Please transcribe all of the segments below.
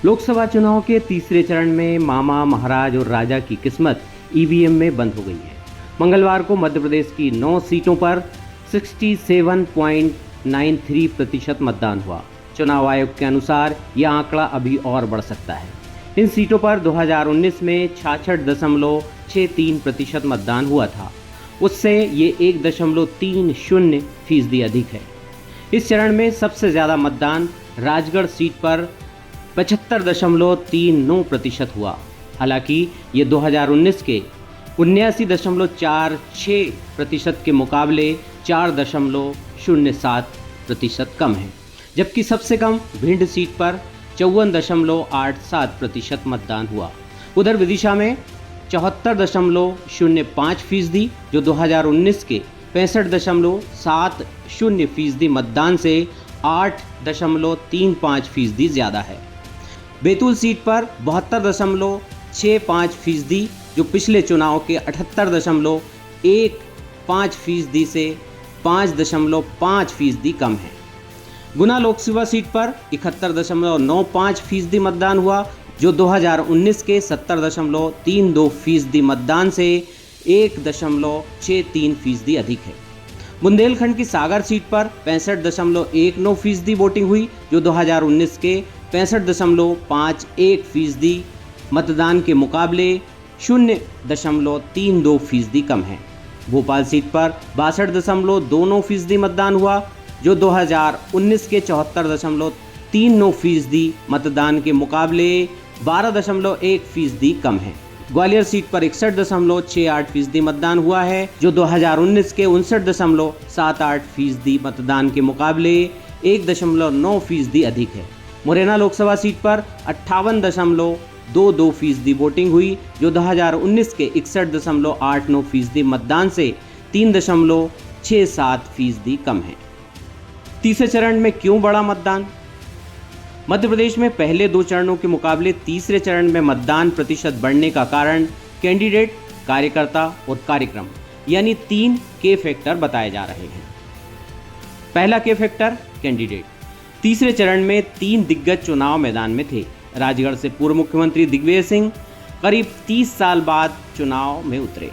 लोकसभा चुनाव के तीसरे चरण में मामा, महाराज और राजा की किस्मत ईवीएम में बंद हो गई है। मंगलवार को मध्य प्रदेश की 9 सीटों पर 67.93% मतदान हुआ। चुनाव आयोग के अनुसार यह आंकड़ा अभी और बढ़ सकता है। इन सीटों पर 2019 में 66.63% मतदान हुआ था। उससे ये 1.30% अधिक है। इस चरण में सबसे ज़्यादा मतदान राजगढ़ सीट पर 75.39% हुआ। हालांकि ये 2019 के 79.46% के मुकाबले 4.07% कम है, जबकि सबसे कम भिंड सीट पर 54.87% मतदान हुआ। उधर विदिशा में 74.05%, जो 2019 के 65.70% मतदान से 8.35% ज़्यादा है। बैतूल सीट पर 72.65%, जो पिछले चुनाव के 78.15% से 5.5% कम है। गुना लोकसभा सीट पर 71.95% मतदान हुआ, जो 2019 के 70.32% मतदान से 1.63% अधिक है। बुंदेलखंड की सागर सीट पर 65.19% वोटिंग हुई, जो 2019 के 65.51% मतदान के मुकाबले 0.32% कम है। भोपाल सीट पर 62.29% मतदान हुआ, जो 2019 के 74.39% मतदान के मुकाबले 12.1% कम है। ग्वालियर सीट पर 61.68% मतदान हुआ है, जो 2019 के 59.78% मतदान के मुकाबले 1.9% अधिक है। मुरैना लोकसभा सीट पर 58.22% वोटिंग हुई, जो 2019 के 61.89% मतदान से 3.67% कम है। तीसरे चरण में क्यों बढ़ा मतदान? मध्य प्रदेश में पहले 2 चरणों के मुकाबले तीसरे चरण में मतदान प्रतिशत बढ़ने का कारण कैंडिडेट, कार्यकर्ता और कार्यक्रम यानी 3 के फैक्टर बताए जा रहे हैं। पहला के फैक्टर कैंडिडेट। तीसरे चरण में 3 दिग्गज चुनाव मैदान में थे। राजगढ़ से पूर्व मुख्यमंत्री दिग्विजय सिंह करीब 30 साल बाद चुनाव में उतरे।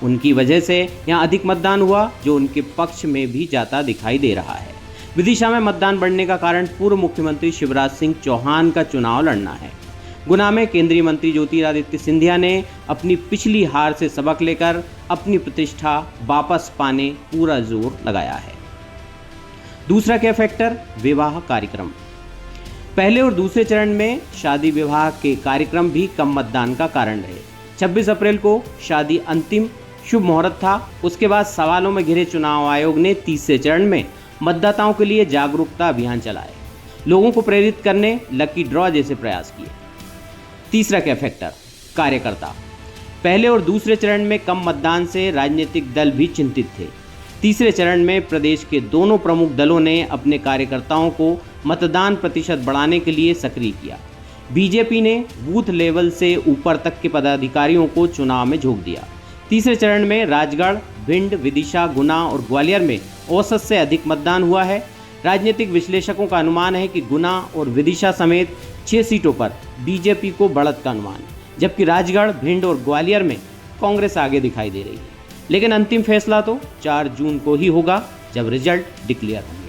उनकी वजह से यहां अधिक मतदान हुआ, जो उनके पक्ष में भी जाता दिखाई दे रहा है। विदिशा में मतदान बढ़ने का कारण पूर्व मुख्यमंत्री शिवराज सिंह चौहान का चुनाव लड़ना है। गुना में केंद्रीय मंत्री ज्योतिरादित्य सिंधिया ने अपनी पिछली हार से सबक लेकर अपनी प्रतिष्ठा वापस पाने पूरा जोर लगाया है। दूसरा क्या फैक्टर, विवाह कार्यक्रम। पहले और दूसरे चरण में शादी विवाह के कार्यक्रम भी कम मतदान का कारण रहे। 26 अप्रैल को शादी अंतिम शुभ मुहूर्त था। उसके बाद सवालों में घिरे चुनाव आयोग ने तीसरे चरण में मतदाताओं के लिए जागरूकता अभियान चलाए, लोगों को प्रेरित करने लकी ड्रॉ जैसे प्रयास किए। तीसरा क्या फैक्टर, कार्यकर्ता। पहले और दूसरे चरण में कम मतदान से राजनीतिक दल भी चिंतित थे। तीसरे चरण में प्रदेश के दोनों प्रमुख दलों ने अपने कार्यकर्ताओं को मतदान प्रतिशत बढ़ाने के लिए सक्रिय किया। बीजेपी ने बूथ लेवल से ऊपर तक के पदाधिकारियों को चुनाव में झोंक दिया। तीसरे चरण में राजगढ़, भिंड, विदिशा, गुना और ग्वालियर में औसत से अधिक मतदान हुआ है। राजनीतिक विश्लेषकों का अनुमान है कि गुना और विदिशा समेत 6 सीटों पर बीजेपी को बढ़त का अनुमान है, जबकि राजगढ़, भिंड और ग्वालियर में कांग्रेस आगे दिखाई दे रही है। लेकिन अंतिम फैसला तो 4 जून को ही होगा, जब रिजल्ट डिक्लेयर होगा।